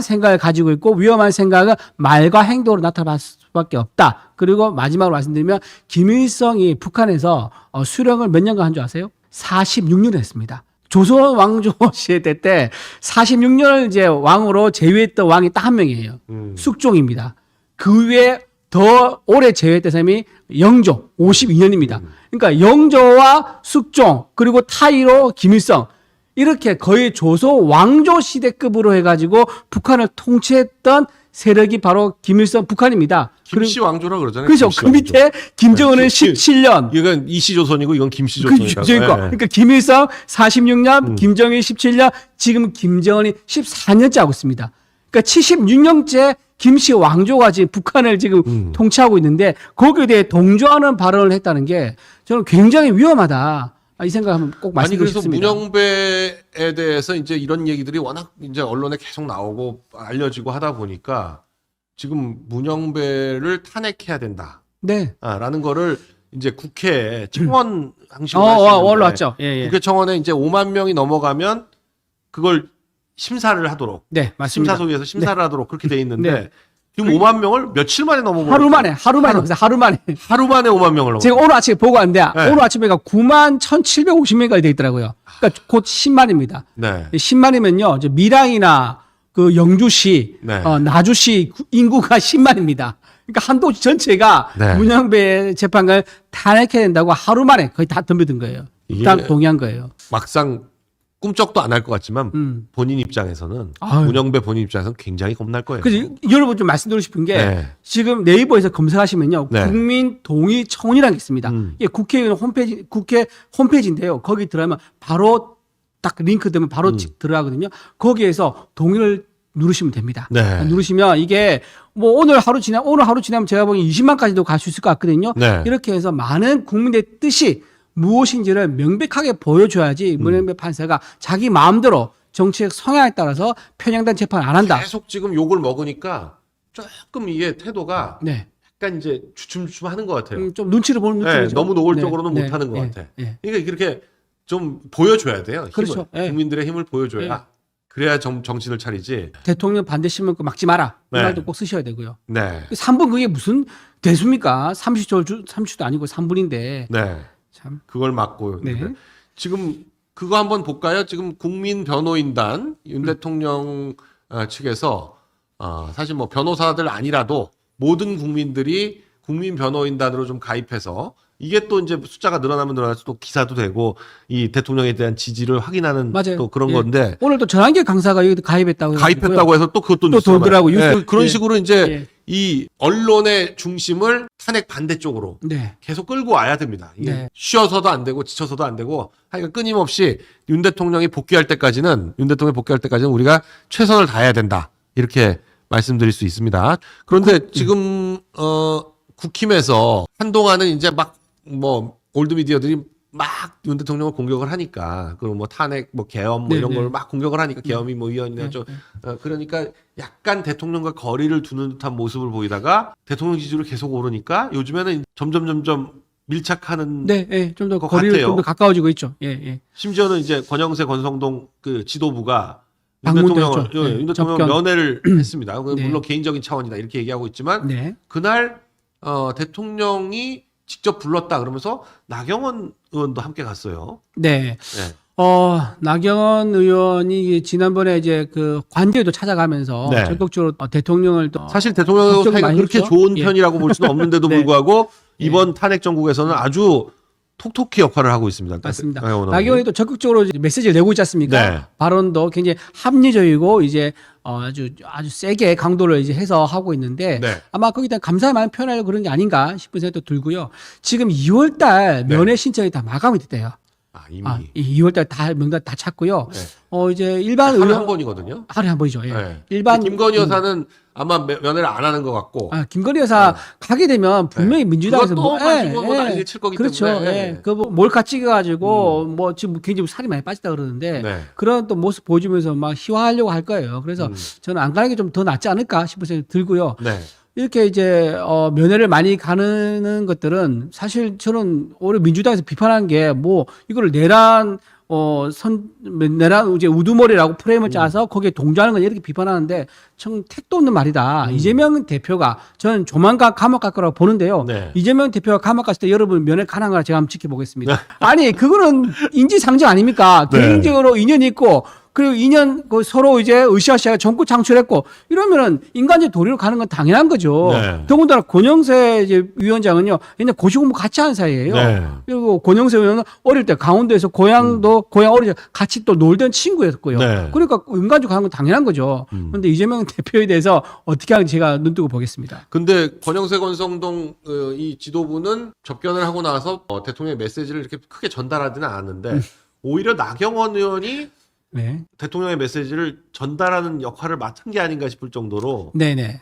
생각을 가지고 있고 위험한 생각을 말과 행동으로 나타날 수밖에 없다. 그리고 마지막으로 말씀드리면 김일성이 북한에서 수령을 몇 년간 한 줄 아세요? 46년을 했습니다. 조선 왕조 시대 때 46년을 이제 왕으로 제위했던 왕이 딱 한 명이에요. 숙종입니다. 그 위에 더 오래 제위했던 사람이 영조 52년입니다. 그러니까 영조와 숙종 그리고 타이로 김일성 이렇게 거의 조선 왕조 시대급으로 해가지고 북한을 통치했던 세력이 바로 김일성 북한입니다. 김씨 왕조라 그러잖아요. 그렇죠. 그 밑에 김정은은 네, 17년. 이건 이씨조선이고 이건 김씨조선이라고. 그러니까 김일성 46년, 김정일 17년, 지금 김정은이 14년째 하고 있습니다. 그러니까 76년째 김씨 왕조가 지금 북한을 지금 통치하고 있는데 거기에 대해 동조하는 발언을 했다는 게 저는 굉장히 위험하다. 이 생각 한번 꼭 말씀드리고 싶습니다. 그래서 문영배에 대해서 이제 이런 얘기들이 워낙 이제 언론에 계속 나오고 알려지고 하다 보니까 지금 문영배를 탄핵해야 된다. 네. 라는 거를 이제 국회 청원 방식으로 올라왔죠. 예. 국회 청원에 이제 5만 명이 넘어가면 그걸 심사를 하도록. 네, 맞습니다. 심사소위에서 심사를 하도록 그렇게 돼 있는데 네. 지금 5만 명을 며칠 만에 넘어버렸어요. 하루 만에 5만 명을 제가 오늘 아침에 보고 왔는데 네. 오늘 아침에가 91,750명까지 돼 있더라고요. 그러니까 곧 10만입니다. 네. 10만이면요. 이제 밀양이나 그 영주시, 네. 나주시 인구가 10만입니다. 그러니까 한 도시 전체가 네. 문영배 재판관을 탄핵해야 된다고 하루 만에 거의 다 덤벼든 거예요. 이게 다 동의한 거예요. 막상 꿈쩍도 안 할 것 같지만 본인 입장에서는 아유. 문영배 본인 입장에서는 굉장히 겁날 거예요. 그래서 여러분 좀 말씀드리고 싶은 게 네. 지금 네이버에서 검색하시면요. 네. 국민동의청원이라는 게 있습니다. 이게 국회의원 국회 홈페이지인데요. 거기 들어가면 바로 딱 링크 되면 바로 들어가거든요. 거기에서 동의를 누르시면 됩니다. 네. 누르시면 이게 오늘 하루 지나면 제가 보기엔 20만까지도 갈 수 있을 것 같거든요. 네. 이렇게 해서 많은 국민의 뜻이 무엇인지를 명백하게 보여줘야지 문영배 판사가 자기 마음대로 정치적 성향에 따라서 편향된 재판 안 한다. 계속 지금 욕을 먹으니까 조금 이게 태도가 네. 약간 이제 주춤주춤하는 것 같아요. 좀 눈치를 보는 네, 느낌이죠. 너무 노골적으로는 못하는 것 같아. 그러니까 이렇게 좀 보여줘야 돼요. 힘을. 그렇죠. 네. 국민들의 힘을 보여줘야 그래야 정신을 차리지. 대통령 반대 신문 막지 마라. 이 네. 말도 꼭 쓰셔야 되고요. 네. 3분 그게 무슨 대수입니까? 30초도 아니고 3분인데. 네. 참. 그걸 막고. 네. 지금 그거 한번 볼까요? 지금 국민변호인단 윤 대통령 측에서 사실 뭐 변호사들 아니라도 모든 국민들이 국민변호인단으로 좀 가입해서 이게 또 이제 숫자가 늘어나면 늘어날수록 또 기사도 되고 이 대통령에 대한 지지를 확인하는 맞아요. 또 그런 예. 건데 오늘 또 전한길 강사가 여기 가입했다고 가입했다고 해서 또 그것도 또 뉴스가 돌더라고요. 많아요. 뉴스. 그런 예. 식으로 이제 예. 이 언론의 중심을 탄핵 반대쪽으로 네. 계속 끌고 와야 됩니다. 이게 네. 쉬어서도 안 되고 지쳐서도 안 되고 하여간 끊임없이 윤 대통령이 복귀할 때까지는 우리가 최선을 다해야 된다. 이렇게 말씀드릴 수 있습니다. 그런데 지금 국힘에서 한동안은 이제 막 뭐 올드 미디어들이 막 윤 대통령을 공격을 하니까 그리고 뭐 탄핵 뭐 계엄 뭐 이런 네, 네. 걸 막 공격을 하니까 계엄이 뭐 위헌이냐 좀 그러니까 약간 대통령과 거리를 두는 듯한 모습을 보이다가 대통령 지지율이 계속 오르니까 요즘에는 점점 밀착하는 네, 예. 좀 더 것 거리를 같아요. 좀 더 가까워지고 있죠. 예, 예. 심지어는 이제 권영세 권성동 그 지도부가 방문도 윤 했죠. 네, 대통령 접견. 면회를 했습니다. 네. 물론 개인적인 차원이다 이렇게 얘기하고 있지만 네. 그날 대통령이 직접 불렀다 그러면서 나경원 의원도 함께 갔어요. 네. 네. 나경원 의원이 지난번에 이제 그 관제도 찾아가면서 네. 적극적으로 대통령을 또 사실 대통령 걱정이 사이가 많이 그렇게 했죠? 좋은 예. 편이라고 볼 수는 없는데도 네. 불구하고 이번 탄핵 정국에서는 아주 톡톡히 역할을 하고 있습니다. 맞습니다. 나경원 의원이. 나경원이 또 적극적으로 이제 메시지를 내고 있지 않습니까? 네. 발언도 굉장히 합리적이고 이제 아주 세게 강도를 이제 해서 하고 있는데 네. 아마 거기다 감사의 마음 표현하려고 그런 게 아닌가 싶은 생각도 들고요. 지금 2월달 네. 면회 신청이 다 마감이 됐대요. 이미 이 2월달 다 명단 다 찼고요. 네. 이제 일반 하루에 의원 한 번이거든요. 하루에 한 번이죠. 예. 네. 일반 김건희 여사는 아마 면회를 안 하는 것 같고. 김건희 여사 가게 되면 분명히 네. 민주당에서 그거 또 가지고 뭐 난리 칠 거기 그렇죠. 때문에. 예. 그뭐 몰카 찍어가지고 뭐 지금 굉장히 살이 많이 빠졌다 그러는데 네. 그런 또 모습 보여주면서 막 희화하려고 할 거예요. 그래서 저는 안 가는 게 좀 더 낫지 않을까 싶은 생각이 들고요. 네. 이렇게 이제 면회를 많이 가는 것들은 사실 저는 오히려 민주당에서 비판한 게 뭐 이거를 내란 내란 이제 우두머리라고 프레임을 짜서 거기에 동조하는 건 이렇게 비판하는데 참 택도 없는 말이다. 이재명 대표가 저는 조만간 감옥 갈 거라고 보는데요. 네. 이재명 대표가 감옥 갔을 때 여러분 면회 가능한 거라 제가 한번 지켜보겠습니다. 아니 그거는 인지상정 아닙니까? 네. 개인적으로 인연이 있고 그리고 2년 서로 이제 으쌰으쌰 정권 창출했고 이러면은 인간적 도리로 가는 건 당연한 거죠. 네. 더군다나 권영세 이제 위원장은요, 옛날 고시공부 같이 한 사이예요. 네. 그리고 권영세 의원은 어릴 때 강원도에서 고향 어릴 때 같이 또 놀던 친구였고요. 네. 그러니까 인간적으로 가는 건 당연한 거죠. 그런데 이재명 대표에 대해서 어떻게 하는지 제가 눈뜨고 보겠습니다. 근데 권영세 권성동 이 지도부는 접견을 하고 나서 대통령의 메시지를 이렇게 크게 전달하지는 않았는데 오히려 나경원 의원이 네, 대통령의 메시지를 전달하는 역할을 맡은 게 아닌가 싶을 정도로 네네.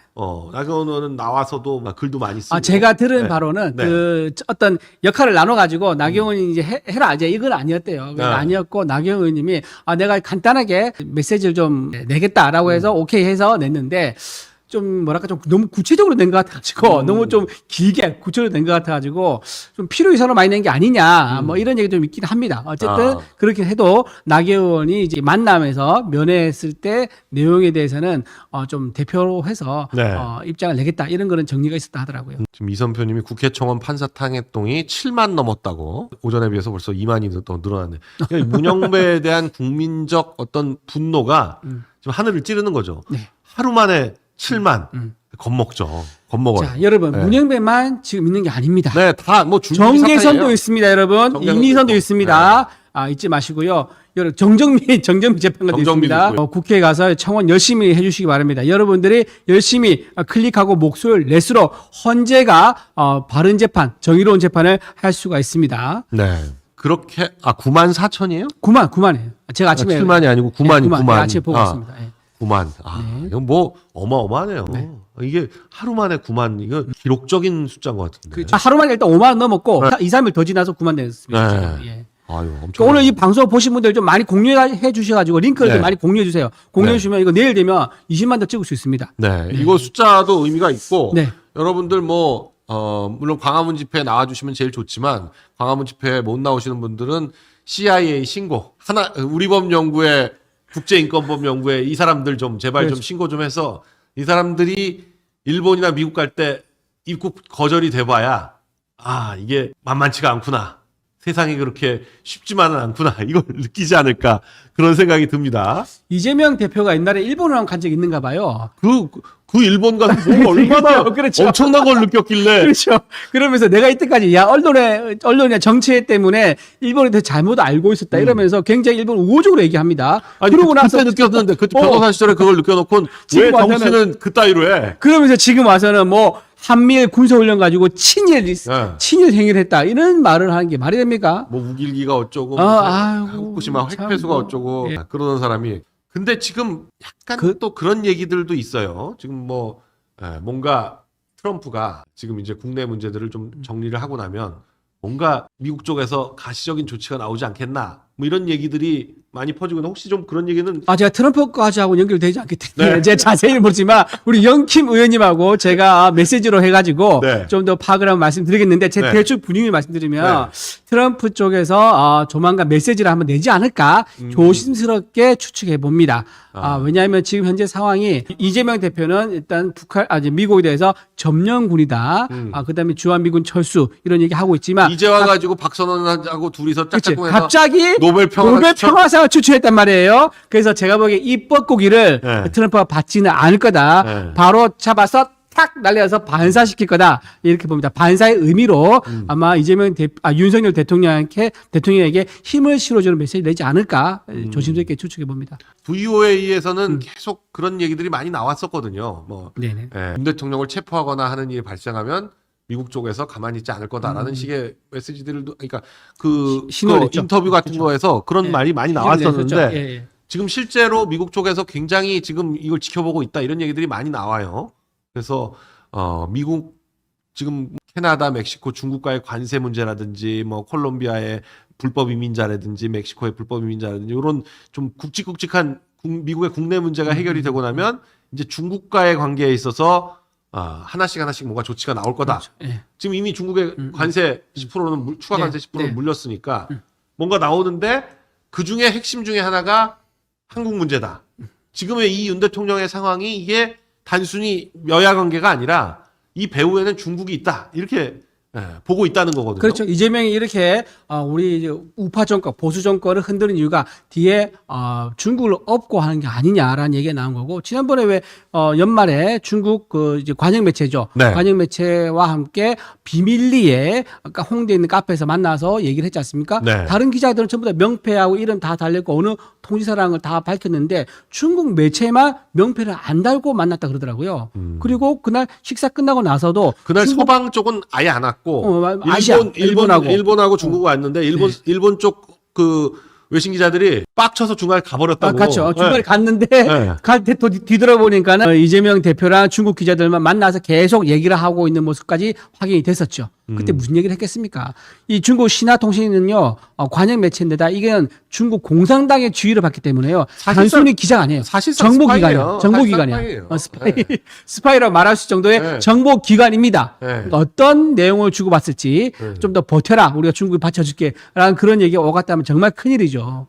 나경원 의원은 나와서도 막 글도 많이 쓰고 제가 들은 네. 바로는 네. 그 어떤 역할을 나눠가지고 나경원이 이제 해라 이제 이건 아니었대요. 네. 아니었고 나경원 의원님이 내가 간단하게 메시지를 좀 내겠다라고 해서 오케이 해서 냈는데 좀 뭐랄까 좀 너무 구체적으로 낸 것 같아가지고 너무 좀 길게 구체적으로 낸 것 같아가지고 좀 필요 이상으로 많이 낸 게 아니냐 뭐 이런 얘기 좀 있긴 합니다. 어쨌든 그렇게 해도 나경원이 이제 만남에서 면회했을 때 내용에 대해서는 좀 대표로 해서 네. 입장을 내겠다 이런 거는 정리가 있었다 하더라고요. 지금 이선표님이 국회청원 판사 탄핵동이 7만 넘었다고 오전에 비해서 벌써 2만이 더 늘어났네. 그러니까 문영배에 대한 국민적 어떤 분노가 지금 하늘을 찌르는 거죠. 네. 하루 만에 7만 겁먹죠. 겁먹어요. 자, 여러분 네. 문영배만 지금 있는 게 아닙니다. 네, 다 뭐 정계선도 있습니다, 여러분. 정계선도 이미선도 있고. 있습니다. 잊지 마시고요. 여러분 정정미 재판관도 정정미도 있습니다. 있고요. 국회에 가서 청원 열심히 해주시기 바랍니다. 여러분들이 열심히 클릭하고 목소리를 낼수록 헌재가 바른 재판, 정의로운 재판을 할 수가 있습니다. 네. 그렇게 9만 4천이에요? 9만이에요. 제가 아침에 7만이 아니고 9만이 9만. 네, 아침에 보고 있습니다. 예. 9만. 네. 이건 뭐 어마어마하네요. 이게 하루 만에 9만 이거 기록적인 숫자인 것 같은데. 하루 만에 일단 5만 원 넘었고 2, 3일 더 지나서 9만 됐습니다. 네. 예. 아유, 엄청. 그러니까 오늘 이 방송 보신 분들 좀 많이 공유해 주셔가지고 링크를 네. 좀 많이 공유해 주세요. 공유해 주시면 이거 내일 되면 20만 더 찍을 수 있습니다. 네. 이거 숫자도 의미가 있고 네. 여러분들 물론 광화문 집회에 나와 주시면 제일 좋지만 광화문 집회에 못 나오시는 분들은 CIA 신고 우리법 연구회 국제인권법 연구회 이 사람들 좀 제발 그렇죠. 좀 신고 좀 해서 이 사람들이 일본이나 미국 갈 때 입국 거절이 돼봐야 이게 만만치가 않구나 세상이 그렇게 쉽지만은 않구나 이걸 느끼지 않을까 그런 생각이 듭니다. 이재명 대표가 옛날에 일본을 간 적이 있는가 봐요. 그 일본 가서 뭐 얼마나 그렇죠. 엄청난 걸 느꼈길래 그렇죠. 그러면서 내가 이때까지 야 언론의 정치 때문에 일본에 대해 잘못 알고 있었다 이러면서 굉장히 일본 우호적으로 얘기합니다. 아니 그러고 그때 나서 느꼈는데 그때 변호사 시절에 그걸 느껴놓고 지금 왜 와서는- 정치는 그따위로 해? 그러면서 지금 와서는 뭐 한미일 군사훈련 가지고 친일 행위를 했다 이런 말을 하는 게 말이 됩니까? 뭐 우길기가 어쩌고 아이고, 후쿠시마 참 핵폐수가 뭐. 어쩌고 예. 그러는 사람이 근데 지금 약간 또 그런 얘기들도 있어요. 지금 뭐 뭔가 트럼프가 지금 이제 국내 문제들을 좀 정리를 하고 나면 뭔가 미국 쪽에서 가시적인 조치가 나오지 않겠나 뭐 이런 얘기들이 많이 퍼지고 있는데 혹시 좀 그런 얘기는 제가 트럼프까지하고 연결되지 않기 때문에 네. 제가 자세히는 모르지만 우리 영킴 의원님하고 제가 메시지로 해가지고 네. 좀 더 파악을 한번 말씀드리겠는데 제 네. 대충 분위기 말씀드리면 트럼프 쪽에서 조만간 메시지를 한번 내지 않을까 조심스럽게 추측해 봅니다. 왜냐하면 지금 현재 상황이 이재명 대표는 일단 이제 미국에 대해서 점령군이다. 그다음에 주한미군 철수 이런 얘기 하고 있지만 이제 와가지고 박선원하고 둘이서 그치, 짝짝꿍해서 갑자기 노벨 평화상을 추천했단 말이에요. 그래서 제가 보기에 이 뻐꾸기를 네. 트럼프가 받지는 않을 거다. 네. 바로 잡아서 탁 날려서 반사시킬 거다. 이렇게 봅니다. 반사의 의미로 아마 윤석열 대통령에게 힘을 실어주는 메시지 내지 않을까 조심스럽게 추측해 봅니다. VOA에서는 계속 그런 얘기들이 많이 나왔었거든요. 뭐 네네. 윤 대통령을 체포하거나 하는 일이 발생하면 미국 쪽에서 가만히 있지 않을 거다라는 식의 메시지들도 그러니까 신호를 그 냈죠. 인터뷰 같은 그렇죠. 거에서 그런 예. 말이 많이 신호를 나왔었는데 냈었죠. 예, 예. 지금 실제로 미국 쪽에서 굉장히 지금 이걸 지켜보고 있다 이런 얘기들이 많이 나와요. 그래서 미국 지금 캐나다, 멕시코, 중국과의 관세 문제라든지 뭐 콜롬비아의 불법 이민자라든지 멕시코의 불법 이민자라든지 이런 좀 굵직굵직한 미국의 국내 문제가 해결이 되고 나면 이제 중국과의 관계에 있어서 하나씩 뭔가 조치가 나올 거다. 그렇죠. 예. 지금 이미 중국의 관세 10%는 추가 관세 10%는 네. 물렸으니까 뭔가 나오는데 그 중에 핵심 중에 하나가 한국 문제다. 지금의 이 윤 대통령의 상황이 이게 단순히 여야 관계가 아니라 이 배후에는 중국이 있다. 이렇게 보고 있다는 거거든요. 그렇죠. 이재명이 이렇게 우리 이제 우파 정권, 보수 정권을 흔드는 이유가 뒤에 중국을 업고 하는 게 아니냐라는 얘기가 나온 거고 지난번에 왜 연말에 중국 이제 관영 매체죠. 네. 관영 매체와 함께 비밀리에 아까 홍대에 있는 카페에서 만나서 얘기를 했지 않습니까? 네. 다른 기자들은 전부 다 명패하고 이름 다 달렸고 어느 통지사라는 걸 다 밝혔는데 중국 매체만 명패를 안 달고 만났다 그러더라고요. 그리고 그날 식사 끝나고 나서도 그날 중국- 서방 쪽은 아예 안 왔고 아시아, 일본하고. 중국 왔는데 일본 쪽 그 외신 기자들이 빡쳐서 중간에 가버렸다고. 그렇죠. 중간에 네. 갔는데 네. 뒤돌아보니까는 이재명 대표랑 중국 기자들만 만나서 계속 얘기를 하고 있는 모습까지 확인이 됐었죠. 그때 무슨 얘기를 했겠습니까? 이 중국 신화통신은요 관영 매체인데다 이게 중국 공산당의 지휘를 받기 때문에요. 사실상- 단순히 기자가 아니에요. 사실상 정보기관이에요. 스파이예요. 정보기관이에요. 사실상 스파이예요. 스파이라고 말할 수 있을 정도의 네. 정보기관입니다. 네. 그러니까 어떤 내용을 주고받을지 좀 더 버텨라. 우리가 중국에 받쳐줄게. 라는 그런 얘기가 오갔다면 정말 큰일이죠.